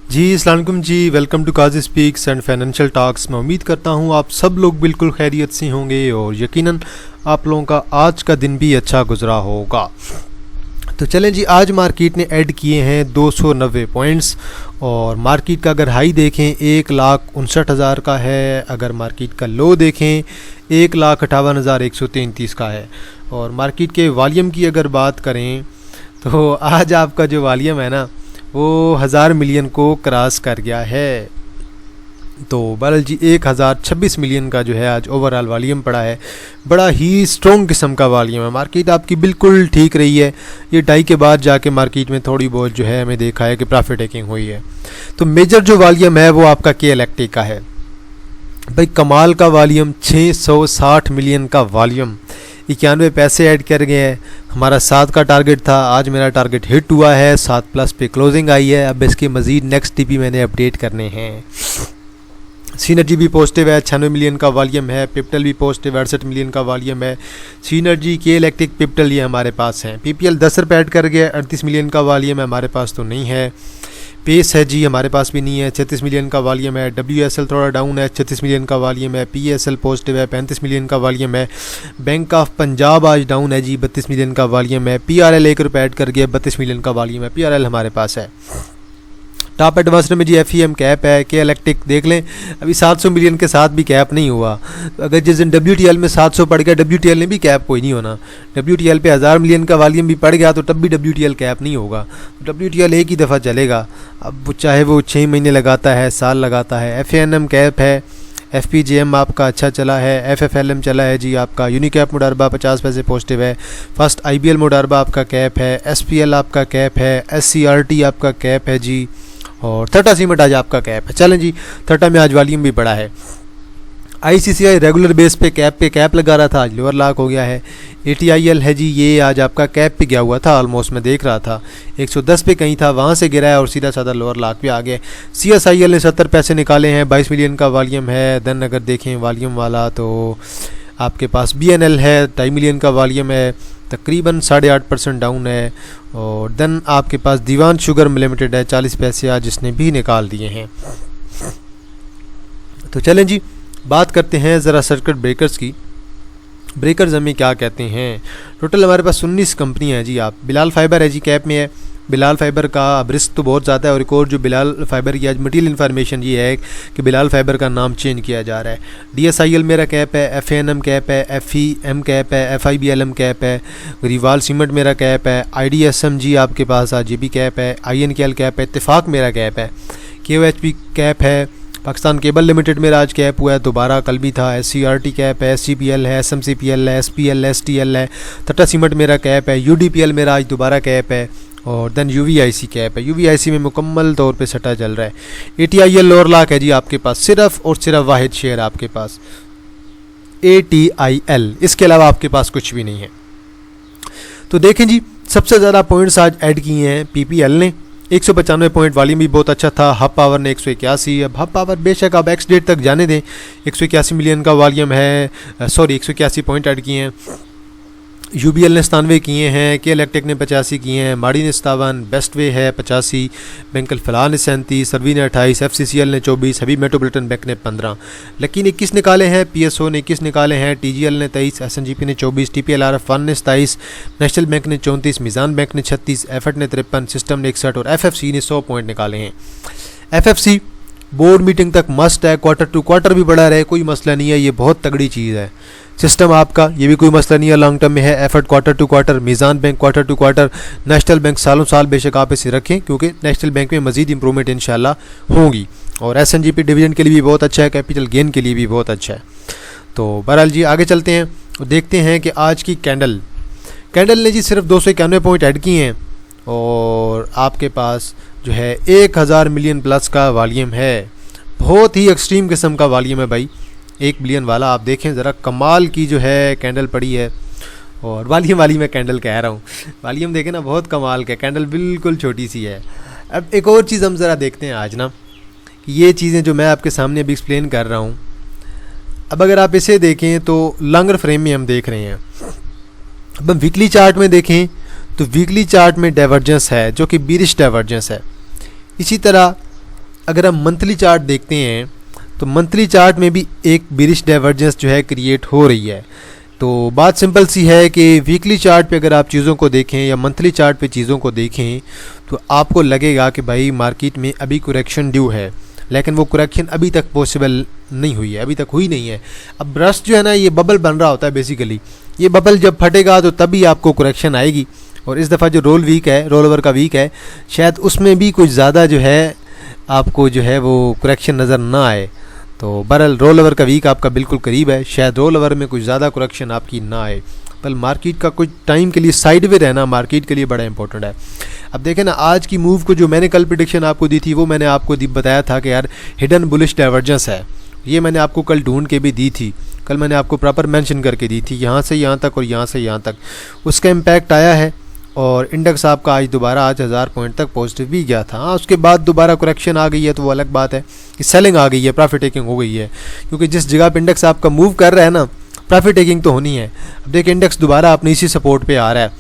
जी अस्सलाम वालेकुम जी, welcome to Qazi speaks and financial talks. मैं उम्मीद करता हूँ आप सब लोग बिल्कुल खैरियत से होंगे और यकीनन आप लोगों का आज का दिन भी अच्छा गुजरा होगा। तो चलें जी, आज मार्केट ने ऐड किए हैं 290 पॉइंट्स और मार्केट का अगर हाई देखें 1,59,000 का है, अगर मार्केट का लो देखें 1,58,133 का है। और मार्केट के वॉल्यूम की अगर बात करें तो आज आपका जो वॉल्यूम है ना वो 1000 मिलियन को क्रॉस कर गया है। तो बहरहाल जी 1026 मिलियन का जो है आज ओवरऑल वॉल्यूम पड़ा है। बड़ा ही स्ट्रॉन्ग किस्म का वॉल्यूम है। मार्केट आपकी बिल्कुल ठीक रही है। ये डाई के बाद जाके मार्केट में थोड़ी बहुत जो है हमें देखा है कि प्रॉफिट टेकिंग हुई है। तो मेजर जो वॉल्यूम है वो आपका के इलेक्ट्रिक का है भाई। कमाल का वॉल्यूम, 660 मिलियन का वॉल्यूम, 91 पैसे ऐड कर गए हैं। हमारा 7 का टारगेट था, आज मेरा टारगेट हिट हुआ है, 7+ पे क्लोजिंग आई है। अब इसके मज़ीद नेक्स्ट टीपी मैंने अपडेट करने हैं। सीनर्जी भी पॉजिटिव है, 96 मिलियन का वॉल्यूम है। पिप्टल भी पॉजिटिव, 68 मिलियन का वॉल्यूम है। सीनर्जी, के इलेक्ट्रिक, पिप्टल ये हमारे पास हैं। पीपीएल 10 रुपये ऐड कर गया, 38 मिलियन का वॉल्यूम है, हमारे पास तो नहीं है। पेस है जी, हमारे पास भी नहीं है, 36 मिलियन का वॉल्यूम है। WSL थोड़ा डाउन है, 36 मिलियन का वॉल्यूम है। PSL पॉजिटिव है, 35 मिलियन का वॉल्यूम है। बैंक ऑफ पंजाब आज डाउन है जी, 32 मिलियन का वॉल्यूम है। PRL 1 रुपये ऐड कर गया, 32 मिलियन का वॉल्यूम है। PRL हमारे पास है। टॉप एडवांसर में जी FEM कैप है। के इलेक्ट्रिक देख लें, अभी 700 मिलियन के साथ भी कैप नहीं हुआ। अगर जिस दिन WTL में 700 पड़ गया, WTL ने भी कैप कोई नहीं होना। WTL पे 1000 मिलियन का वॉल्यूम भी पड़ गया तो तब भी WTL कैप नहीं होगा। WTL एक ही दफ़ा चलेगा, अब चाहे वो 6 महीने लगाता है, साल लगाता है। FANM कैप है। FPJM आपका अच्छा चला है। FFLM चला है जी आपका। यूनिकैप मुडारबा 50 पैसे पॉजिटिव है। फर्स्ट IBL मुडारबा आपका कैप है। SPL आपका कैप है। SCRT आपका कैप है जी। और थर्टा सीमेंट आज आपका कैप है। चलें जी, थर्टा में आज वॉल्यूम भी बड़ा है। ICCI रेगुलर बेस पे कैप लगा रहा था, आज लोअर लॉक हो गया है। ATIL है जी, ये आज आपका कैप पे गया हुआ था, ऑलमोस्ट मैं देख रहा था 110 पे कहीं था, वहाँ से गिरा है और सीधा साधा लोअर लॉक पे आ गया। CSIL ने 70 पैसे निकाले हैं, 22 मिलियन का वॉल्यूम है। देन अगर देखें वॉल्यूम वाला तो आपके पास BNL है, 2.5 मिलियन का वॉल्यूम है, तकरीबन 8.5% डाउन है। और देन आपके पास दीवान शुगर लिमिटेड है, 40 पैसे आज इसने भी निकाल दिए हैं। तो चलें जी, बात करते हैं ज़रा सर्किट ब्रेकर्स की। ब्रेकर्स हमें क्या कहते हैं? टोटल हमारे पास 19 कंपनियाँ हैं जी। आप बिलाल फाइबर है जी, कैप में है। बिलाल फाइबर का अब रिस्क तो बहुत ज़्यादा है। और एक और जो बिलाल फाइबर की आज मटीरियल इन्फॉर्मेशन ये है कि बिलाल फाइबर का नाम चेंज किया जा रहा है। DSIL मेरा कैप है। FANM कैप है। FEM कैप है। FIBLM कैप है। रिवाल सीमेंट मेरा कैप है। IDSM जी आपके पास आज ये भी कैप है। INKL कैप है। इत्तेफाक मेरा कैप है। KOHP कैप है। पाकिस्तान केबल लिमिटेड मेरा आज कैप हुआ है, दोबारा कल भी था। SCRT कैप है। SCPL है। SMCPL है। SPL है। STL है। टाटा सीमेंट मेरा कैप है। UDPL मेरा आज दोबारा कैप है। और देन UVIC कैप है। UVIC में मुकम्मल तौर पे सट्टा चल रहा है। ATIL लोअर लॉक है जी आपके पास, सिर्फ और सिर्फ वाहिद शेयर आपके पास ATIL, इसके अलावा आपके पास कुछ भी नहीं है। तो देखें जी, सबसे ज़्यादा पॉइंट्स आज ऐड किए हैं PPL ने, 195 पॉइंट। वॉल्यूम भी बहुत अच्छा था। हब पावर ने 181। अब हब पावर बेशक आप एक्स डेट तक जाने दें, 181 मिलियन का वॉल्यूम है, 181 पॉइंट ऐड किए हैं। UBL ने 97 किए हैं। के इलेक्ट्रिक ने 85 किए हैं। माड़ी ने 57, बेस्ट वे है 85, बैंक फ़लाह ने 37, सरवी ने 28, FCCL ने 24, हबीब मेट्रोपॉलिटन बैंक ने 15, लकी ने 21 निकाले हैं, PSO ने 21 निकाले हैं, TGL ने 23, SNGP ने 24, TPLRF1 ने 27, नेशनल बैंक ने 34, मीज़ान बैंक ने 36, एफर्ट ने 53, सिस्टम ने 61 और FFC ने 100 पॉइंट निकाले हैं। FFC बोर्ड मीटिंग तक मस्ट है, क्वार्टर टू क्वार्टर भी बढ़ा रहे, कोई मसला नहीं है, ये बहुत तगड़ी चीज़ है। सिस्टम आपका ये भी कोई मसला नहीं है, लॉन्ग टर्म में है। EFERT quarter to quarter, Meezan bank quarter to quarter, national bank सालों साल बेशक आप इसे रखें क्योंकि नेशनल बैंक में मज़ीद इंप्रूवमेंट इंशाल्लाह होगी। और SNGP डिवीजन के लिए भी बहुत अच्छा है, कैपिटल गेन के लिए भी बहुत अच्छा है। तो बहरहाल जी आगे चलते हैं और देखते हैं कि आज की कैंडल ने जी सिर्फ 291 पॉइंट ऐड किए हैं और आपके पास जो है 1000 मिलियन प्लस का वॉल्यूम है। बहुत ही एक्सट्रीम किस्म का वॉल्यूम है भाई, 1 बिलियन वाला। आप देखें ज़रा, कमाल की जो है कैंडल पड़ी है। और वॉल्यूम वाली मैं कैंडल कह रहा हूँ, वॉल्यूम देखें ना, बहुत कमाल का, कैंडल बिल्कुल छोटी सी है। अब एक और चीज़ हम ज़रा देखते हैं आज ना, कि ये चीज़ें जो मैं आपके सामने अभी एक्सप्लेन कर रहा हूँ, अब अगर आप इसे देखें तो लॉन्गर फ्रेम में हम देख रहे हैं। अब हम वीकली चार्ट में देखें तो वीकली चार्ट में डाइवर्जेंस है जो कि बीरिश डाइवर्जेंस है। इसी तरह अगर हम मंथली चार्ट देखते हैं तो मंथली चार्ट में भी एक बिरिश डाइवर्जेंस जो है क्रिएट हो रही है। तो बात सिंपल सी है कि वीकली चार्ट पे अगर आप चीज़ों को देखें या मंथली चार्ट पे चीज़ों को देखें तो आपको लगेगा कि भाई मार्केट में अभी करेक्शन ड्यू है, लेकिन वो करेक्शन अभी तक पॉसिबल नहीं हुई है, अभी तक हुई नहीं है। अब ब्रश जो है ना, ये बबल बन रहा होता है बेसिकली, ये बबल जब फटेगा तो तभी आपको करेक्शन आएगी। और इस दफ़ा जो रोल ओवर का वीक है, शायद उसमें भी कुछ ज़्यादा जो है आपको जो है वो करेक्शन नज़र ना आए। तो बहरहाल रोल ओवर का वीक आपका बिल्कुल करीब है, शायद रोल ओवर में कुछ ज़्यादा करेक्शन आपकी ना आए, पर मार्केट का कुछ टाइम के लिए साइड वे रहना मार्केट के लिए बड़ा इंपॉर्टेंट है। अब देखें ना, आज की मूव को जो मैंने कल प्रेडिक्शन आपको दी थी वो मैंने आपको बताया था कि यार हिडन बुलिश डाइवर्जेंस है, ये मैंने आपको कल ढूंढ के भी दी थी, कल मैंने आपको प्रॉपर मेंशन करके दी थी, यहाँ से यहाँ तक और यहाँ से यहाँ तक उसका इम्पैक्ट आया है। और इंडेक्स आपका आज 1000 पॉइंट तक पॉजिटिव भी गया था। हाँ, उसके बाद दोबारा करेक्शन आ गई है तो वो अलग बात है कि सेलिंग आ गई है, प्रॉफिट टेकिंग हो गई है, क्योंकि जिस जगह पे इंडेक्स आपका मूव कर रहा है ना, प्रॉफिट टेकिंग तो होनी है। अब देखिए इंडेक्स दोबारा अपनी इसी सपोर्ट पे आ रहा है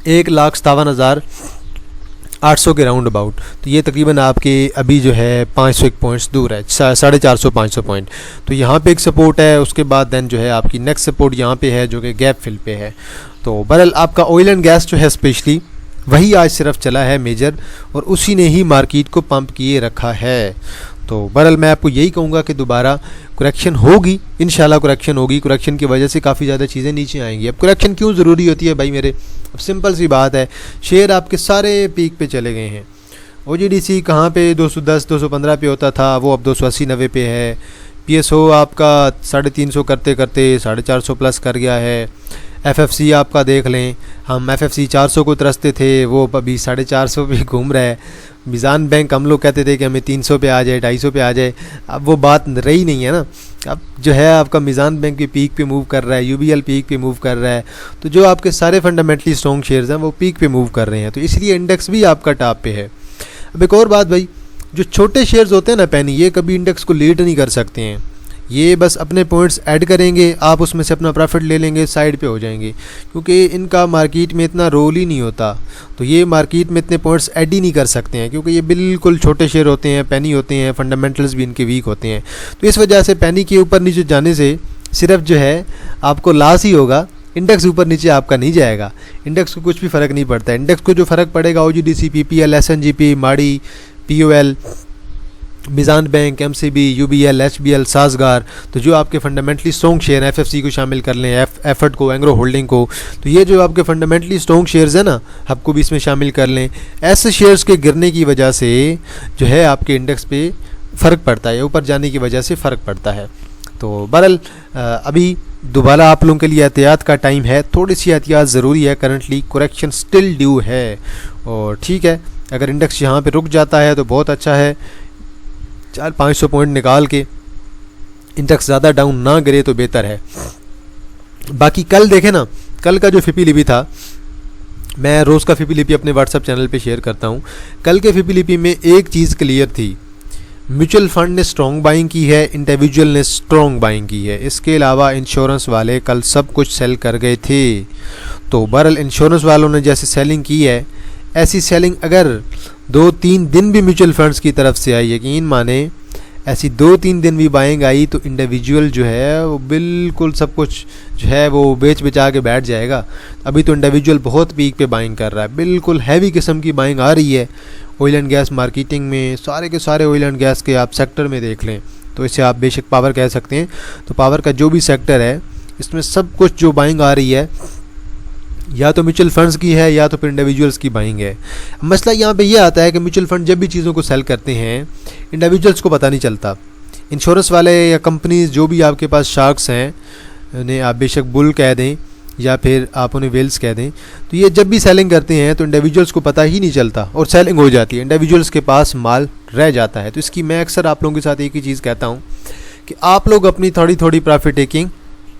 1,57,800 के राउंड अबाउट, तो ये तकरीबन आपके अभी जो है 501 पॉइंट्स दूर है, 450-500 पॉइंट। तो यहाँ पे एक सपोर्ट है, उसके बाद देन जो है आपकी नेक्स्ट सपोर्ट यहाँ पे है जो कि गैप फिल पे है। तो बहरहाल आपका ऑयल एंड गैस जो है स्पेशली वही आज सिर्फ चला है मेजर, और उसी ने ही मार्केट को पंप किए रखा है। तो बहरहाल मैं आपको यही कहूँगा कि दोबारा करेक्शन होगी, इंशाल्लाह करेक्शन होगी, करेक्शन की वजह से काफ़ी ज़्यादा चीज़ें नीचे आएंगी। अब करेक्शन क्यों ज़रूरी होती है भाई मेरे, अब सिंपल सी बात है, शेयर आपके सारे पीक पे चले गए हैं। OGDC कहाँ पे 210-215 पे होता था, वो अब 280-90 पे है। PSO आपका 350 करते करते 450 प्लस कर गया है। FFC आपका देख लें, हम FFC 400 को तरसते थे, वो अभी 450 पे घूम रहा है। मीज़ान बैंक हम लोग कहते थे कि हमें 300 पे आ जाए, 250 पे आ जाए, अब वो बात रही नहीं है ना। अब जो है आपका मीज़ान बैंक भी पीक पे मूव कर रहा है, UBL पीक पे मूव कर रहा है, तो जो आपके सारे फंडामेंटली स्ट्रॉन्ग शेयर्स हैं वो पीक पे मूव कर रहे हैं, तो इसलिए इंडेक्स भी आपका टॉप पे है। अब एक और बात भाई, जो छोटे शेयर्स होते हैं ना पेनी, ये कभी इंडेक्स को लीड नहीं कर सकते हैं, ये बस अपने पॉइंट्स ऐड करेंगे, आप उसमें से अपना प्रॉफिट ले लेंगे, साइड पे हो जाएंगे, क्योंकि इनका मार्केट में इतना रोल ही नहीं होता। तो ये मार्केट में इतने पॉइंट्स ऐड ही नहीं कर सकते हैं, क्योंकि ये बिल्कुल छोटे शेयर होते हैं, पेनी होते हैं, फंडामेंटल्स भी इनके वीक होते हैं। तो इस वजह से पेनी के ऊपर नीचे जाने से सिर्फ जो है आपको लॉस ही होगा, इंडेक्स ऊपर नीचे आपका नहीं जाएगा। इंडेक्स को कुछ भी फ़र्क नहीं पड़ता। इंडेक्स को जो फ़र्क पड़ेगा OGDC, PPL, SNGP, Mari, POL, Meezan bank, MCB, UBL, HBL, साजगार, तो जो आपके फंडामेंटली स्ट्रॉन्ग शेयर हैं, FFC को शामिल कर लें, एफर्ट को, एंग्रो होल्डिंग को, तो ये जो आपके फंडामेंटली स्ट्रॉन्ग शेयर्स हैं ना, आपको भी इसमें शामिल कर लें। ऐसे शेयर्स के गिरने की वजह से जो है आपके इंडेक्स पे फ़र्क पड़ता है, ऊपर जाने की वजह से फ़र्क पड़ता है। तो बहरहाल अभी दोबारा आप लोगों के लिए एहतियात का टाइम है, थोड़ी सी एहतियात ज़रूरी है। करंटली करेक्शन स्टिल ड्यू है, और ठीक है, अगर इंडेक्स यहाँ पे रुक जाता है तो बहुत अच्छा है, 400-500 पॉइंट निकाल के इंडेक्स ज़्यादा डाउन ना गिरे तो बेहतर है। बाकी कल देखें ना, कल का जो फिपी लिपि था, मैं रोज़ का फिपी लिपि अपने व्हाट्सएप चैनल पे शेयर करता हूँ। कल के फिपी लिपि में एक चीज़ क्लियर थी, म्यूचुअल फंड ने स्ट्रॉन्ग बाइंग की है, इंडिविजुअल ने स्ट्रॉन्ग बाइंग की है। इसके अलावा इंश्योरेंस वाले कल सब कुछ सेल कर गए थे। तो बहरहाल इंश्योरेंस वालों ने जैसे सेलिंग की है, ऐसी सेलिंग अगर 2-3 दिन भी म्यूचुअल फंड्स की तरफ से आई, यकीन माने ऐसी 2-3 दिन भी बाइंग आई, तो इंडिविजुअल जो है वो बिल्कुल सब कुछ जो है वो बेच बचा के बैठ जाएगा। अभी तो इंडिविजुअल बहुत पीक पे बाइंग कर रहा है, बिल्कुल हैवी किस्म की बाइंग आ रही है। ऑयल एंड गैस मार्केटिंग में सारे के सारे ऑयल एंड गैस के आप सेक्टर में देख लें, तो इसे आप बेशक पावर कह सकते हैं। तो पावर का जो भी सेक्टर है, इसमें सब कुछ जो बाइंग आ रही है, या तो म्यूचुअल फंड्स की है या तो फिर इंडिविजुअल्स की बाइंग है। मसला यहाँ पे ये आता है कि म्यूचुअल फंड जब भी चीज़ों को सेल करते हैं, इंडिविजुअल्स को पता नहीं चलता। इंश्योरेंस वाले या कंपनीज जो भी आपके पास शार्क्स हैं, उन्हें आप बेशक बुल कह दें या फिर आप उन्हें वेल्स कह दें, तो ये जब भी सेलिंग करते हैं तो इंडिविजुअल्स को पता ही नहीं चलता और सेलिंग हो जाती है, इंडिविजुअल्स के पास माल रह जाता है। तो इसकी मैं अक्सर आप लोगों के साथ एक ही चीज़ कहता हूँ कि आप लोग अपनी थोड़ी थोड़ी प्रॉफिट टेकिंग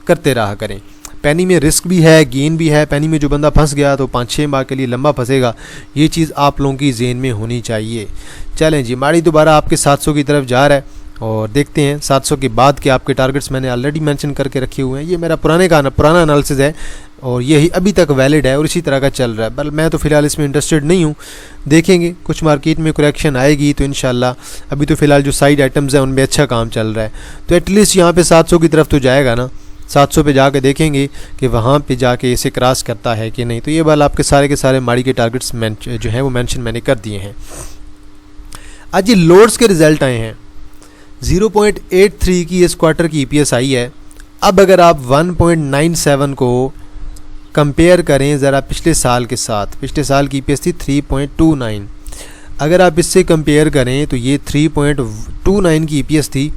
करते रहा करें। पेनी में रिस्क भी है, गेन भी है। पेनी में जो बंदा फंस गया तो 5-6 माह के लिए लंबा फंसेगा, ये चीज़ आप लोगों की जेन में होनी चाहिए। चलें जी, माड़ी दोबारा आपके 700 की तरफ जा रहा है, और देखते हैं 700 के बाद के आपके टारगेट्स मैंने ऑलरेडी मेंशन करके रखे हुए हैं। ये मेरा पुराना एनालिसिस है और यही अभी तक वैलिड है और इसी तरह का चल रहा है। बल मैं तो फ़िलहाल इसमें इंटरेस्टेड नहीं हूँ, देखेंगे कुछ मार्केट में करेक्शन आएगी तो इंशाल्लाह। अभी तो फ़िलहाल जो साइड आइटम्स हैं उनमें अच्छा काम चल रहा है, तो एटलीस्ट यहाँ पे 700 की तरफ तो जाएगा ना। 700 पे जाके देखेंगे कि वहाँ पे जाके इसे क्रॉस करता है कि नहीं। तो ये बाल आपके सारे के सारे माड़ी के टारगेट्स जो हैं वो मेंशन मैंने कर दिए हैं। आज ये लोड्स के रिज़ल्ट आए हैं। 0.83 की इस क्वार्टर की EPS आई है। अब अगर आप 1.97 को कंपेयर करें ज़रा पिछले साल के साथ, पिछले साल की EPS थी 3.29। अगर आप इससे कंपेयर करें तो ये 3.29 की EPS थी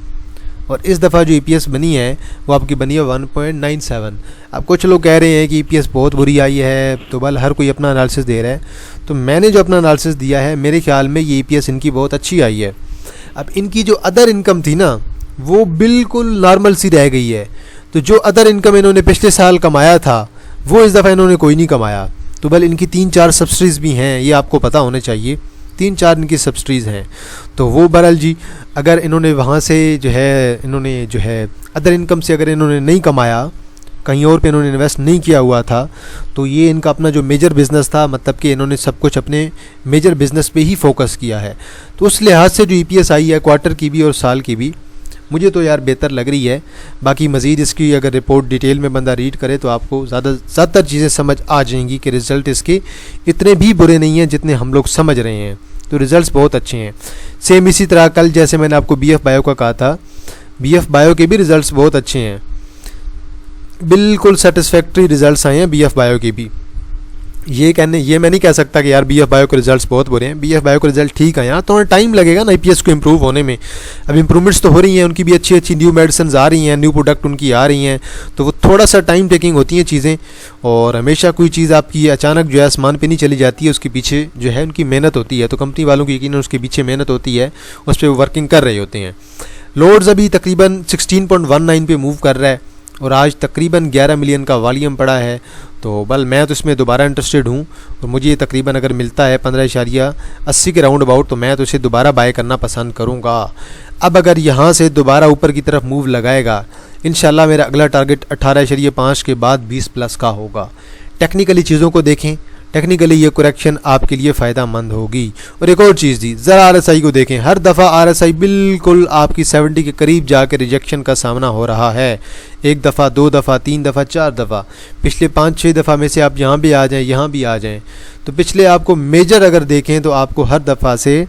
और इस दफ़ा जो EPS बनी है वो आपकी बनी है 1.97। अब कुछ लोग कह रहे हैं कि EPS बहुत बुरी आई है, तो बल हर कोई अपना एनालिसिस दे रहा है। तो मैंने जो अपना एनालिसिस दिया है, मेरे ख्याल में ये EPS इनकी बहुत अच्छी आई है। अब इनकी जो अदर इनकम थी ना वो बिल्कुल नॉर्मल सी रह गई है। तो जो अदर इनकम इन्होंने पिछले साल कमाया था वो इस दफ़ा इन्होंने कोई नहीं कमाया। तो बल इनकी 3-4 सब्सिडीज़ भी हैं, ये आपको पता होने चाहिए। 3-4 इनकी सब्सिडीज़ हैं। तो वो बहरहाल जी अगर इन्होंने वहाँ से जो है अदर इनकम से अगर इन्होंने नहीं कमाया, कहीं और पे इन्होंने इन्वेस्ट नहीं किया हुआ था, तो ये इनका अपना जो मेजर बिज़नेस था, मतलब कि इन्होंने सब कुछ अपने मेजर बिज़नेस पे ही फोकस किया है। तो उस लिहाज से जो EPS आई है क्वार्टर की भी और साल की भी, मुझे तो यार बेहतर लग रही है। बाकी मज़ीद इसकी अगर रिपोर्ट डिटेल में बंदा रीड करे तो आपको ज़्यादातर चीज़ें समझ आ जाएंगी कि रिज़ल्ट इसके इतने भी बुरे नहीं हैं जितने हम लोग समझ रहे हैं। तो रिज़ल्ट्स बहुत अच्छे हैं। सेम इसी तरह कल जैसे मैंने आपको BF बायो का कहा था, BF बायो के भी रिज़ल्ट्स बहुत अच्छे हैं, बिल्कुल सेटिस्फैक्ट्री रिज़ल्ट्स आए हैं BF बायो के भी। ये मैं नहीं कह सकता कि यार BF बायो के रिज़ल्ट्स बहुत बुरे हैं। BF बायो के रिज़ल्ट ठीक है, यहाँ थोड़ा टाइम लगेगा ना EPS को इम्प्रूव होने में। अब इम्प्रूवमेंट्स तो हो रही हैं, उनकी भी अच्छी अच्छी न्यू मेडिसिन आ रही हैं, न्यू प्रोडक्ट उनकी आ रही हैं, तो वो थोड़ा सा टाइम टेकिंग होती हैं चीज़ें। और हमेशा कोई चीज़ आपकी अचानक जो है आसमान पे नहीं चली जाती है, उसके पीछे जो है उनकी मेहनत होती है। तो कंपनी वालों की यकीनन उसके पीछे मेहनत होती है, उस पर वर्किंग कर रहे होते हैं। लोड्स अभी तकरीबन 16.19 पे मूव कर रहा है और आज तकरीबन 11 मिलियन का वॉल्यूम पड़ा है। तो बल मैं तो इसमें दोबारा इंटरेस्टेड हूँ और मुझे ये तकरीबन अगर मिलता है 15.80 के राउंड अबाउट, तो मैं तो इसे दोबारा बाय करना पसंद करूँगा। अब अगर यहाँ से दोबारा ऊपर की तरफ मूव लगाएगा, इंशाल्लाह मेरा अगला टारगेट 18.5 के बाद 20+ का होगा। टेक्निकली चीज़ों को देखें, टेक्निकली ये करेक्शन आपके लिए फ़ायदा मंद होगी। और एक और चीज़ थी, ज़रा RSI को देखें। हर दफ़ा RSI बिल्कुल आपकी 70 के करीब जाकर रिजेक्शन का सामना हो रहा है। 1 दफ़ा, 2 दफ़ा, 3 दफ़ा, 4 दफ़ा, पिछले 5-6 दफ़ा में से आप यहाँ भी आ जाएं, यहाँ भी आ जाएं, तो पिछले आपको मेजर अगर देखें तो आपको हर दफ़ा से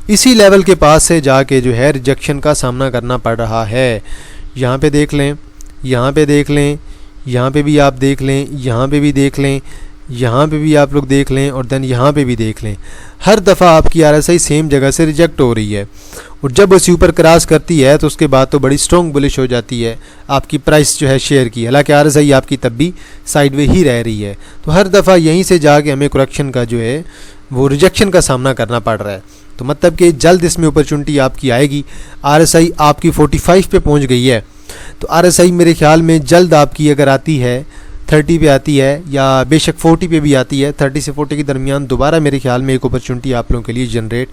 इसी लेवल के पास से जाके जो है रिजेक्शन का सामना करना पड़ रहा है। यहाँ पे देख लें, यहाँ पे देख लें, यहाँ पे भी आप देख लें, यहाँ पे भी देख लें, यहाँ पे भी आप लोग देख लें और देन यहाँ पे भी देख लें। हर दफ़ा आपकी RSI सेम जगह से रिजेक्ट हो रही है और जब उसी ऊपर क्रॉस करती है तो उसके बाद तो बड़ी स्ट्रॉन्ग बुलिश हो जाती है आपकी प्राइस जो है शेयर की। हालांकि RSI आपकी तब भी साइडवे ही रह रही है। तो हर दफ़ा यहीं से जाके हमें करेक्शन का जो है वो रिजेक्शन का सामना करना पड़ रहा है। तो मतलब कि जल्द इसमें अपॉर्चुनिटी आपकी आएगी। RSI आपकी 45 पे पहुँच गई है, तो RSI मेरे ख्याल में जल्द आपकी अगर आती है 30 पे आती है या बेशक 40 पे भी आती है, 30 से 40 के दरमियान दोबारा मेरे ख्याल में एक अपॉर्चुनिटी आप लोगों के लिए जनरेट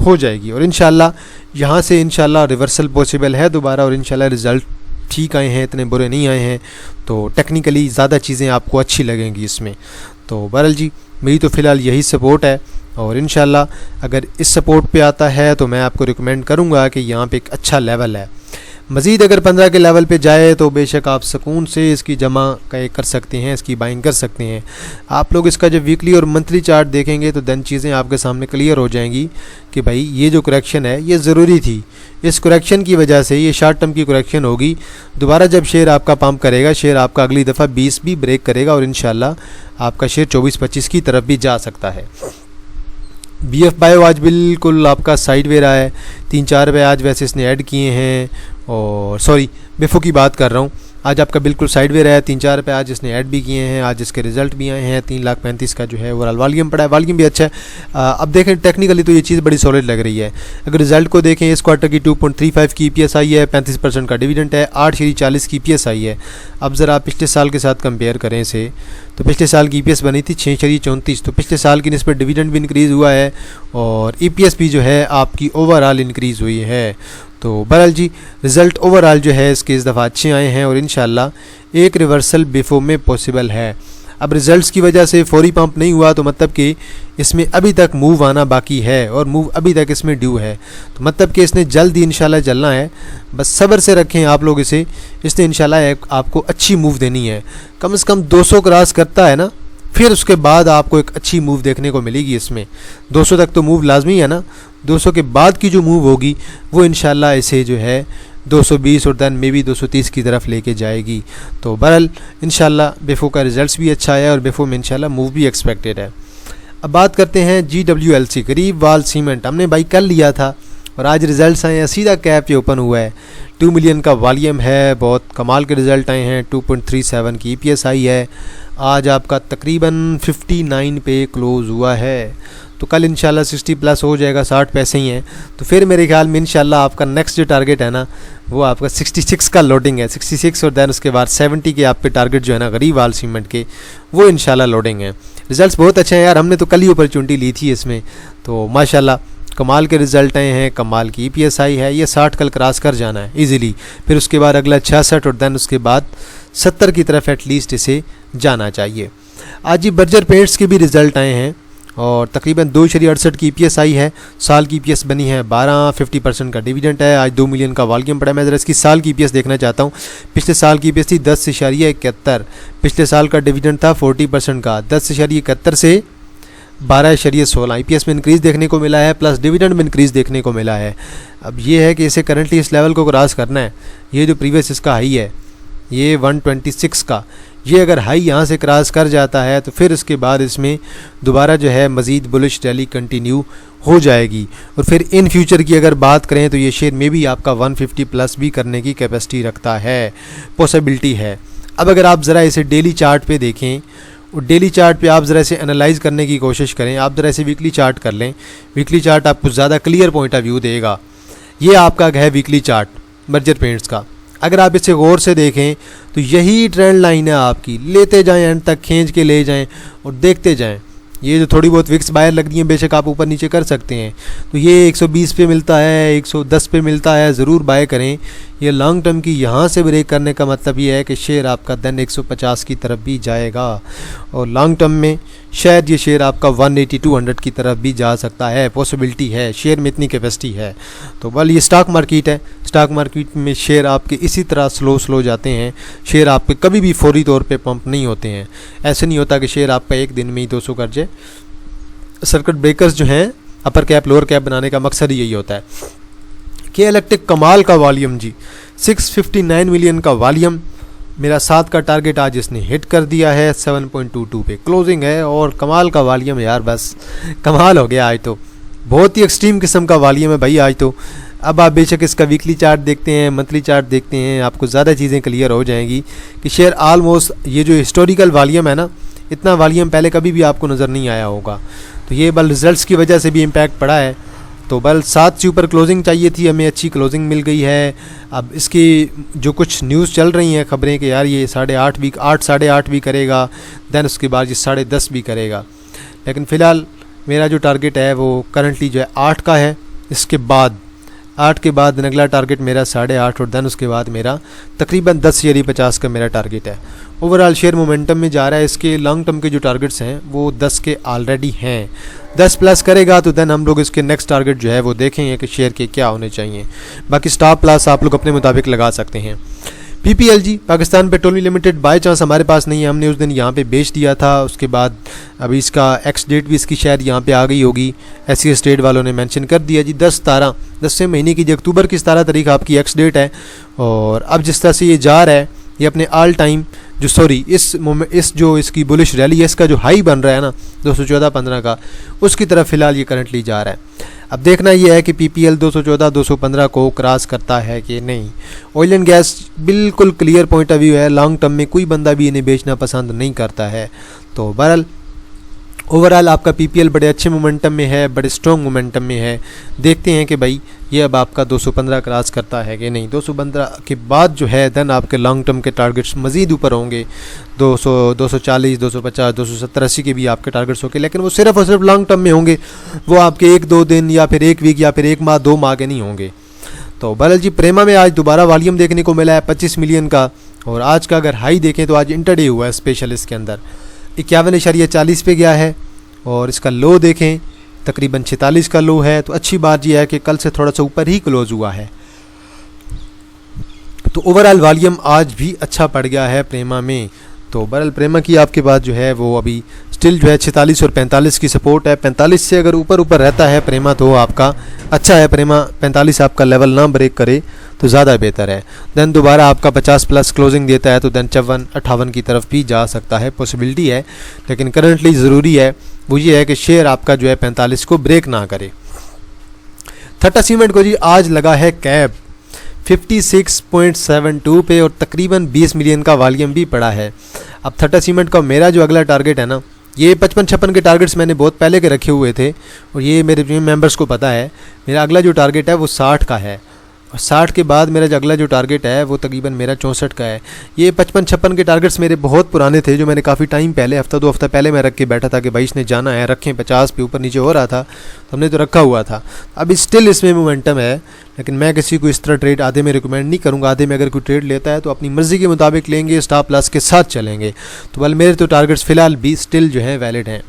हो जाएगी। और इंशाल्लाह यहाँ से इंशाल्लाह रिवर्सल पॉसिबल है दोबारा और इंशाल्लाह रिज़ल्ट ठीक आए हैं, इतने बुरे नहीं आए हैं। तो टेक्निकली ज़्यादा चीज़ें आपको अच्छी लगेंगी इसमें। तो बहरहाल जी मेरी तो फ़िलहाल यही सपोर्ट है और इंशाल्लाह अगर इस सपोर्ट पे आता है तो मैं आपको रिकमेंड करूँगा कि यहाँ पे एक अच्छा लेवल है। मज़ीद अगर 15 के लेवल पे जाए तो बेशक आप सुकून से इसकी जमा कर सकते हैं, इसकी बाइंग कर सकते हैं। आप लोग इसका जब वीकली और मंथली चार्ट देखेंगे तो देन चीज़ें आपके सामने क्लियर हो जाएंगी कि भाई ये जो करेक्शन है ये ज़रूरी थी। इस करेक्शन की वजह से ये शॉर्ट टर्म की करेक्शन होगी। दोबारा जब शेयर आपका पंप करेगा, शेयर आपका अगली दफ़ा 20 भी ब्रेक करेगा और इंशाल्लाह आपका शेयर 24-25 की तरफ भी जा सकता है। BF बायो आज बिल्कुल आपका साइडवे रहा है। 3-4 रुपये आज वैसे इसने ऐड किए हैं, और सॉरी बेफो की बात कर रहा हूँ। आज आपका बिल्कुल साइडवे रहा है, 3-4 रुपये आज इसने ऐड भी किए हैं। आज इसके रिजल्ट भी आए हैं। 3,35,000 का जो है ओवरऑल वॉल्यूम पड़ा है, वॉल्यूम भी अच्छा है। अब देखें टेक्निकली तो ये चीज़ बड़ी सॉलिड लग रही है। अगर रिजल्ट को देखें, इस क्वार्टर की 2.35 की EPS आई है, 35% का डिविडेंड है, 8.40 की EPS आई है। अब ज़रा आप पिछले साल के साथ कंपेयर करें इसे, तो पिछले साल की EPS बनी थी 6.34, तो पिछले साल की निस्बत डिविडेंड भी इंक्रीज़ हुआ है और EPS भी जो है आपकी ओवरऑल इंक्रीज़ हुई है। तो बहरहाल जी रिज़ल्ट ओवरऑल जो है इसके इस दफ़ा अच्छे आए हैं और इंशाल्लाह एक रिवर्सल बिफो में पॉसिबल है। अब रिज़ल्ट्स की वजह से फौरी पंप नहीं हुआ तो मतलब कि इसमें अभी तक मूव आना बाकी है और मूव अभी तक इसमें ड्यू है, तो मतलब कि इसने जल्द ही इंशाल्लाह चलना है। बस सब्र से रखें आप लोग इसने इंशाल्लाह आपको अच्छी मूव देनी है। कम से कम 200 क्रॉस करता है ना, फिर उसके बाद आपको एक अच्छी मूव देखने को मिलेगी। इसमें 200 तक तो मूव लाजमी है ना, 200 के बाद की जो मूव होगी वो इंशाल्लाह इसे जो है 220 और दैन मे बी 230 की तरफ लेके जाएगी। तो बहरहाल इंशाल्लाह बेफो का रिजल्ट्स भी अच्छा है और बेफो में इंशाल्लाह मूव भी एक्सपेक्टेड है। अब बात करते हैं GWLC गरीब वाल सीमेंट। हमने बाई कर लिया था और आज रिज़ल्ट्स आए हैं, सीधा कैप पे ओपन हुआ है। 2 मिलियन का वॉल्यूम है, बहुत कमाल के रिज़ल्ट आए हैं। 2.37 की EPS आई है। आज आपका तकरीबन 59 पे क्लोज़ हुआ है, तो कल इंशाल्लाह 60 प्लस हो जाएगा, 60 पैसे ही हैं। तो फिर मेरे ख्याल में इंशाल्लाह आपका नेक्स्ट जो टारगेट है ना वो आपका 66 का लोडिंग है, 66 और दैन उसके बाद 70 के आपके टारगेट जो है ना गरीब वाल सीमेंट के, वो इंशाल्लाह लोडिंग है। रिज़ल्ट्स बहुत अच्छे हैं यार, हमने तो कल ही अपॉर्चुनिटी ली थी इसमें, तो माशाल्लाह कमाल के रिज़ल्ट आए हैं, कमाल की EPS आई है। ये 60 कल क्रॉस कर जाना है इजीली, फिर उसके बाद अगला 66 और दैन उसके बाद 70 की तरफ एटलीस्ट इसे जाना चाहिए। आज ही बर्जर पेंट्स के भी रिज़ल्ट आए हैं और तकरीबन 2.68 की EPS आई है। साल की EPS बनी है 12, 50% का डिविडेंड है। आज 2 मिलियन का वॉल्यूम पड़ा है। मैं ज़रा इसकी साल की EPS देखना चाहता हूँ। पिछले साल की EPS थी 10.71, पिछले साल का डिविडेंड था 40% का, 10.71 से 12.16 EPS में इंक्रीज़ देखने को मिला है, प्लस डिविडेंड में इंक्रीज़ देखने को मिला है। अब ये है कि इसे करंटली इस लेवल को क्रॉस करना है। ये जो प्रीवियस इसका हाई है ये 126 का, ये अगर हाई यहाँ से क्रॉस कर जाता है तो फिर उसके बाद इसमें दोबारा जो है मज़ीद बुलिश रैली कंटिन्यू हो जाएगी। और फिर इन फ्यूचर की अगर बात करें तो ये शेयर में भी आपका 150 प्लस भी करने की कैपेसिटी रखता है, पॉसिबिलिटी है। अब अगर आप ज़रा इसे डेली चार्ट पे देखें और डेली चार्ट पे आप ज़रा इसे एनालाइज करने की कोशिश करें, आप ज़रा इसे वीकली चार्ट कर लें, वीकली चार्ट आपको ज़्यादा क्लियर पॉइंट ऑफ व्यू देगा। ये आपका है वीकली चार्ट बर्जर पेंट्स का। अगर आप इसे गौर से देखें तो यही ट्रेंड लाइन है आपकी, लेते जाएं एंड तक खींच के ले जाएं और देखते जाएं। ये जो थोड़ी बहुत विक्स बायर लग रही हैं बेशक आप ऊपर नीचे कर सकते हैं, तो ये 120 पे मिलता है, 110 पे मिलता है, ज़रूर बाय करें। ये लॉन्ग टर्म की यहाँ से ब्रेक करने का मतलब ये है कि शेयर आपका देन 150 की तरफ भी जाएगा और लॉन्ग टर्म में शायद ये शेयर आपका 180 200 की तरफ भी जा सकता है, पॉसिबिलिटी है, शेयर में इतनी कैपेसिटी है। तो बल ये स्टॉक मार्केट है, स्टॉक मार्केट में शेयर आपके इसी तरह स्लो जाते हैं। शेयर आपके कभी भी फौरी तौर पे पंप नहीं होते हैं। ऐसे नहीं होता कि शेयर आपका एक दिन में ही 200 कर जाए। सर्किट ब्रेकर्स जो हैं अपर कैप लोअर कैप बनाने का मकसद यही होता है। के इलेक्ट्रिक कमाल का वॉल्यूम जी, 659 मिलियन का वॉल्यूम, मेरा 7 का टारगेट आज इसने हिट कर दिया है, 7.22 पे क्लोजिंग है और कमाल का वॉल्यूम यार, बस कमाल हो गया आज तो, बहुत ही एक्सट्रीम किस्म का वॉल्यूम है भाई आज तो। अब आप बेशक इसका वीकली चार्ट देखते हैं, मंथली चार्ट देखते हैं, आपको ज़्यादा चीज़ें क्लियर हो जाएंगी कि शेयर ऑलमोस्ट ये जो हिस्टोरिकल वॉल्यूम है ना, इतना वॉल्यूम पहले कभी भी आपको नज़र नहीं आया होगा। तो ये बल रिजल्ट्स की वजह से भी इम्पैक्ट पड़ा है। तो बल 7 से ऊपर क्लोजिंग चाहिए थी, हमें अच्छी क्लोजिंग मिल गई है। अब इसकी जो कुछ न्यूज़ चल रही हैं खबरें कि यार ये 8.5 भी 8 भी करेगा, दैन उसके बाद ये 10.5 भी करेगा। लेकिन फ़िलहाल मेरा जो टारगेट है वो करंटली जो है 8 का है। इसके बाद 8 के बाद अगला टारगेट मेरा 8.5 और दैन उसके बाद मेरा तकरीबन 10.50 का मेरा टारगेट है। ओवरऑल शेयर मोमेंटम में जा रहा है। इसके लॉन्ग टर्म के जो टारगेट्स हैं वो 10 के ऑलरेडी हैं। 10 प्लस करेगा तो देन हम लोग इसके नेक्स्ट टारगेट जो है वो देखेंगे कि शेयर के क्या होने चाहिए। बाकी स्टॉप लॉस आप लोग अपने मुताबिक लगा सकते हैं। PPLG Pakistan petroleum limited by chance हमारे पास नहीं है, हमने उस दिन यहाँ पे बेच दिया था। उसके बाद अभी इसका एक्स डेट भी इसकी शायद यहाँ पे आ गई होगी, ऐसी स्टेट वालों ने मेंशन कर दिया जी 10वें महीने की, अक्टूबर की 17 तारीख आपकी एक्स डेट है। और अब जिस तरह से ये जा रहा है ये अपने ऑल टाइम जो इस जो इसकी बुलिश रैली है, इसका जो हाई बन रहा है ना 214.15 का, उसकी तरफ फ़िलहाल ये करंटली जा रहा है। अब देखना ये है कि PPL 214-215 को क्रॉस करता है कि नहीं। ऑयल एंड गैस बिल्कुल क्लियर पॉइंट ऑफ व्यू है, लॉन्ग टर्म में कोई बंदा भी इन्हें बेचना पसंद नहीं करता है। तो बहरहाल ओवरऑल आपका PPL बड़े अच्छे मोमेंटम में है, बड़े स्ट्रॉन्ग मोमेंटम में है। देखते हैं कि भाई ये अब आपका 215 क्रॉस करता है कि नहीं। 215 के बाद जो है देन आपके लॉन्ग टर्म के टारगेट्स मज़ीद ऊपर होंगे, 200, 240, 250, 270, 80 के भी आपके टारगेट्स होंगे। लेकिन वो सिर्फ और सिर्फ लॉन्ग टर्म में होंगे, वो आपके 1-2 दिन या फिर 1 वीक या फिर 1 माह 2 माह के नहीं होंगे। तो बहरहाल जी प्रेमा में आज दोबारा वॉल्यूम देखने को मिला है 25 मिलियन का, और आज का अगर हाई देखें तो आज इंटरडे हुआ है स्पेशल, इसके अंदर 51.40 पे गया है, और इसका लो देखें तकरीबन 46 का लो है। तो अच्छी बात यह है कि कल से थोड़ा सा ऊपर ही क्लोज हुआ है। तो ओवरऑल वॉल्यूम आज भी अच्छा पड़ गया है प्रेमा में। तो बहरहाल प्रेमा की आपके पास जो है वो अभी स्टिल जो है 46 और 45 की सपोर्ट है। 45 से अगर ऊपर रहता है प्रेमा तो आपका अच्छा है। प्रेमा 45 आपका लेवल ना ब्रेक करे तो ज़्यादा बेहतर है। देन दोबारा आपका 50 प्लस क्लोजिंग देता है तो देन 54-58 की तरफ भी जा सकता है, पॉसिबिलिटी है। लेकिन करंटली ज़रूरी है वो ये है कि शेयर आपका जो है 45 को ब्रेक ना करे। थटा सीमेंट को जी आज लगा है कैप 56.72 पे, और तकरीबन 20 मिलियन का वॉल्यूम भी पड़ा है। अब थटा सीमेंट का मेरा जो अगला टारगेट है ना, ये 55-56 के टारगेट्स मैंने बहुत पहले के रखे हुए थे, और ये मेरे मेंबर्स को पता है। मेरा अगला जो टारगेट है वो 60 का है, और 60 के बाद मेरा जो अगला जो टारगेट है वो तकरीबन मेरा 64 का है। ये 55-56 के टारगेट्स मेरे बहुत पुराने थे, जो मैंने काफ़ी टाइम पहले, हफ्ता 2 हफ्ता पहले मैं रख के बैठा था कि भाई इसने जाना है, रखें। 50 पे ऊपर नीचे हो रहा था तो हमने तो रखा हुआ था। अभी स्टिल इसमें मोमेंटम है, लेकिन मैं किसी को इस तरह ट्रेड आधे में रिकमेंड नहीं करूँगा। आधे में अगर कोई ट्रेड लेता है तो अपनी मर्ज़ी के मुताबिक लेंगे, स्टॉप लॉस के साथ चलेंगे। तो बल मेरे तो टारगेट्स फ़िलहाल भी स्टिल जो है वैलिड हैं।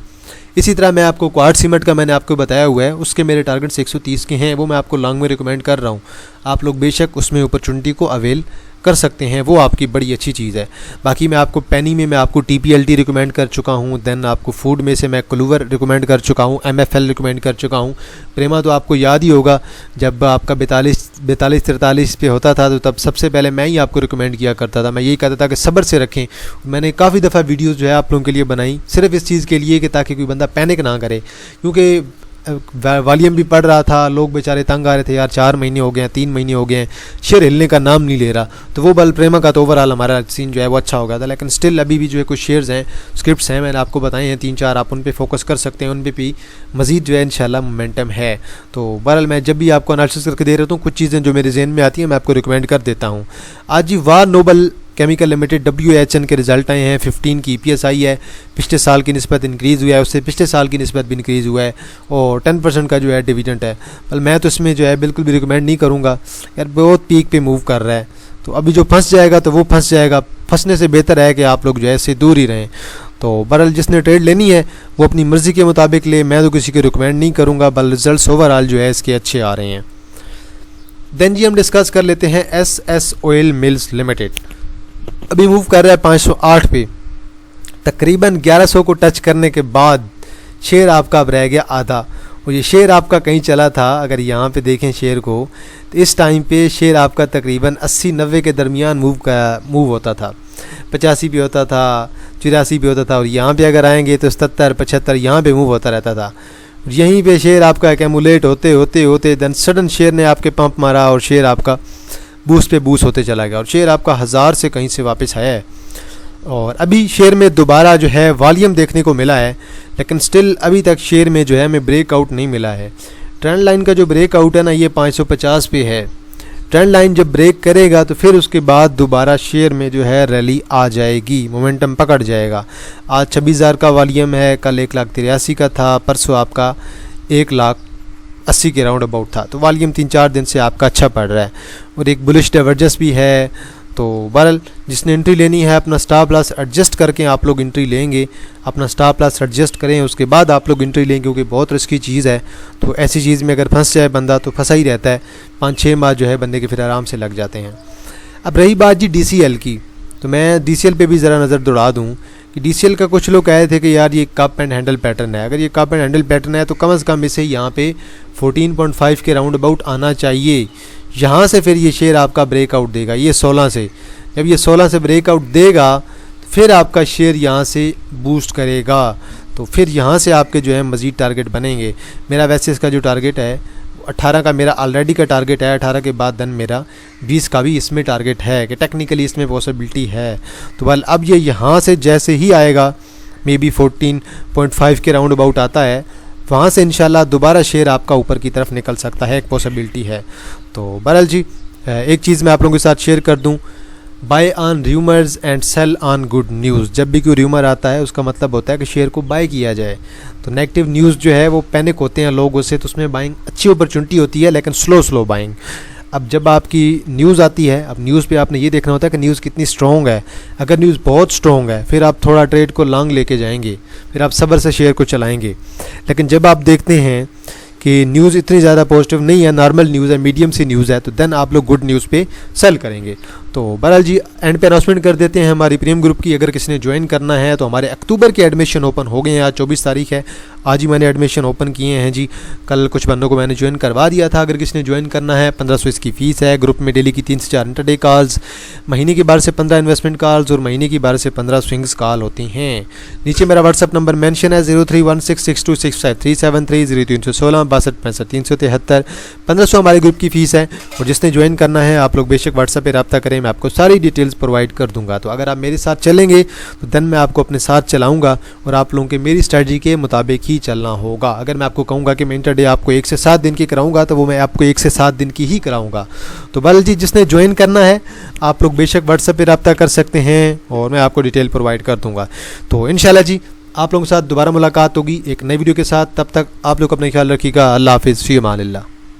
इसी तरह मैं आपको क्वार्ट्ज सीमेंट का मैंने आपको बताया हुआ है, उसके मेरे टारगेट्स 130 के हैं, वो मैं आपको लॉन्ग में रिकमेंड कर रहा हूँ। आप लोग बेशक उसमें अपॉर्चुनिटी को अवेल कर सकते हैं, वो आपकी बड़ी अच्छी चीज़ है। बाकी मैं आपको पेनी में मैं आपको TPLT रिकमेंड कर चुका हूँ। देन आपको फूड में से मैं क्लूवर रिकमेंड कर चुका हूँ, MFL रिकमेंड कर चुका हूँ। प्रेमा तो आपको याद ही होगा, जब आपका 42-43 पे होता था तो तब सबसे पहले मैं ही आपको रिकमेंड किया करता था। मैं यही कहता था कि सब्र से रखें। मैंने काफ़ी दफ़ा वीडियोज़ जो है आप लोगों के लिए बनाई, सिर्फ इस चीज़ के लिए कि ताकि कोई बंदा पैनिक ना करे, क्योंकि वॉल्यूम भी पड़ रहा था, लोग बेचारे तंग आ रहे थे, यार 4 महीने हो गए हैं, 3 महीने हो गए हैं, शेयर हिलने का नाम नहीं ले रहा। तो वो बल प्रेमा का तो ओवरऑल हमारा सीन जो है वो अच्छा हो गया था। लेकिन स्टिल अभी भी जो है कुछ शेयर्स हैं, स्क्रिप्ट्स हैं, मैंने आपको बताए हैं 3-4, आप उन पे फोकस कर सकते हैं, उन पे भी मज़ीद जो है इंशाल्लाह मोमेंटम है। तो बहरहाल मैं जब भी आपको एनालिसिस करके दे रहा हूँ, कुछ चीज़ें जो मेरे जहन में आती हैं मैं आपको रिकमेंड कर देता हूँ। आज जी वार नोबल केमिकल लिमिटेड WHN के रिजल्ट आए हैं। 15 की EPS आई है, पिछले साल की निस्बत इंक्रीज़ हुआ है, उससे पिछले साल की निस्बत भी इंक्रीज़ हुआ है, और 10% का जो है डिविडेंड है। पर मैं तो इसमें जो है बिल्कुल भी रिकमेंड नहीं करूँगा यार, बहुत पीक पे मूव कर रहा है। तो अभी जो फंस जाएगा तो वो फंस जाएगा, फंसने से बेहतर है कि आप लोग जो है इससे दूर ही रहें। तो बहरहाल जिसने ट्रेड लेनी है वो अपनी मर्ज़ी के मुताबिक ले, मैं तो किसी को रिकमेंड नहीं करूँगा। बल रिजल्ट ओवरऑल जो है इसके अच्छे आ रहे हैं। देन जी हम डिस्कस कर लेते हैं SS ऑयल मिल्स लिमिटेड। अभी मूव कर रहा है 508 पे, तकरीबन 1100 को टच करने के बाद शेयर आपका अब रह गया आधा, और ये शेयर आपका कहीं चला था। अगर यहाँ पे देखें शेयर को तो इस टाइम पे शेयर आपका तकरीबन 80-90 के दरमियान मूव होता था, 85 पे होता था, 84 पे होता था, और यहाँ पे अगर आएंगे तो 77-75 यहाँ पे मूव होता रहता था। यहीं पे शेयर आपका एक्यूमुलेट होते देन सडन शेयर ने आपके पंप मारा और शेयर आपका बूस्ट पे बूस्ट होते चला गया, और शेयर आपका 1000 से कहीं से वापस आया है। और अभी शेयर में दोबारा जो है वॉल्यूम देखने को मिला है, लेकिन स्टिल अभी तक शेयर में जो है हमें ब्रेकआउट नहीं मिला है। ट्रेंड लाइन का जो ब्रेकआउट है ना, ये 550 पे है। ट्रेंड लाइन जब ब्रेक करेगा तो फिर उसके बाद दोबारा शेयर में जो है रैली आ जाएगी, मोमेंटम पकड़ जाएगा। आज 26,000 का वॉल्यूम है, कल 1,83,000 का था, परसों आपका 1,80,000 के राउंड अबाउट था। तो वॉल्यूम 3-4 दिन से आपका अच्छा पड़ रहा है, और एक बुलिश डाइवर्जेंस भी है। तो बहरहाल जिसने एंट्री लेनी है अपना स्टॉप लॉस एडजस्ट करके आप लोग एंट्री लेंगे, अपना स्टॉप लॉस एडजस्ट करें, उसके बाद आप लोग एंट्री लेंगे, क्योंकि बहुत रिस्की चीज़ है। तो ऐसी चीज़ में अगर फंस जाए बंदा तो फंसा ही रहता है, 5-6 माह जो है बंदे के फिर आराम से लग जाते हैं। अब रही बात जी DCL की, तो मैं DCL पे भी ज़रा नज़र दौड़ा दूँ कि DCL का कुछ लोग कह रहे थे कि यार ये कप एंड हैंडल पैटर्न है। अगर ये कप एंड हैंडल पैटर्न है तो कम से कम इसे यहाँ पे 14.5 के राउंड अबाउट आना चाहिए। यहाँ से फिर ये शेयर आपका ब्रेकआउट देगा, ये 16 से, जब ये 16 से ब्रेकआउट देगा तो फिर आपका शेयर यहाँ से बूस्ट करेगा, तो फिर यहाँ से आपके जो है मज़ीद टारगेट बनेंगे। मेरा वैसे इसका जो टारगेट है 18 का मेरा ऑलरेडी का टारगेट है, 18 के बाद देन मेरा 20 का भी इसमें टारगेट है कि टेक्निकली इसमें पॉसिबिलिटी है। तो बल अब ये यहाँ से जैसे ही आएगा, मे बी 14.5 के राउंड अबाउट आता है, वहाँ से इंशाल्लाह दोबारा शेयर आपका ऊपर की तरफ निकल सकता है, एक पॉसिबिलिटी है। तो बहरहाल जी एक चीज़ मैं आप लोगों के साथ शेयर कर दूँ, buy on rumours and sell on good news. जब भी कोई र्यूमर आता है उसका मतलब होता है कि शेयर को बाय किया जाए। तो नेगेटिव न्यूज़ जो है वो पैनिक होते हैं लोग उससे, तो उसमें बाइंग अच्छी अपॉर्चुनिटी होती है, लेकिन स्लो बाइंग। अब जब आपकी न्यूज़ आती है, अब न्यूज़ पे आपने ये देखना होता है कि न्यूज़ कितनी स्ट्रॉन्ग है। अगर न्यूज़ बहुत स्ट्रॉन्ग है फिर आप थोड़ा ट्रेड को लॉन्ग लेके जाएंगे, फिर आप सब्र से शेयर को चलाएंगे। लेकिन जब आप देखते हैं कि न्यूज़ इतनी ज़्यादा पॉजिटिव नहीं है, नॉर्मल न्यूज़ है, मीडियम सी न्यूज़ है, तो देन आप लोग गुड न्यूज़ पे सेल करेंगे। तो बहरहाल जी एंड पे अनाउंसमेंट कर देते हैं हमारी प्रीमियम ग्रुप की। अगर किसी ने ज्वाइन करना है तो हमारे अक्टूबर के एडमिशन ओपन हो गए हैं। आज 24 तारीख है, आज ही मैंने एडमिशन ओपन किए हैं जी। कल कुछ बंदों को मैंने ज्वाइन करवा दिया था। अगर किसी ने ज्वाइन करना है 1500 इसकी फ़ीस है। ग्रुप में डेली की 3 से 4 इंटरडे कॉल्स, महीने की 12 से 15 इन्वेस्टमेंट कॉल्स और महीने की 12 से 15 स्विंग्स कॉल होती हैं। नीचे मेरा व्हाट्सअप नंबर मेंशन है 031662653730 0316 6265 373 1500 हमारे ग्रुप की फ़ीस है। और जिसने ज्वाइन करना है आप लोग बेशक व्हाट्सएप पे रब्ता करें, मैं आपको सारी डिटेल्स प्रोवाइड कर दूंगा। तो अगर आप मेरे साथ चलेंगे तो देन मैं आपको अपने साथ चलाऊंगा और आप लोगों के मेरी स्ट्रेटजी के मुताबिक ही चलना होगा। अगर मैं आपको कहूँगा कि मैं इंटरडे आपको 1 से 7 दिन की कराऊंगा तो वो मैं आपको 1 से 7 दिन की ही कराऊंगा। तो बहरहाल जी जिसने ज्वाइन करना है आप लोग बेशक व्हाट्सएप पे रब्ता कर सकते हैं और मैं आपको डिटेल प्रोवाइड कर दूँगा। तो इंशाल्लाह जी आप लोगों के साथ दोबारा मुलाकात होगी एक नई वीडियो के साथ। तब तक आप लोग अपना ख्याल रखिएगा। अल्लाह हाफिज़, फ़ी अमान अल्लाह।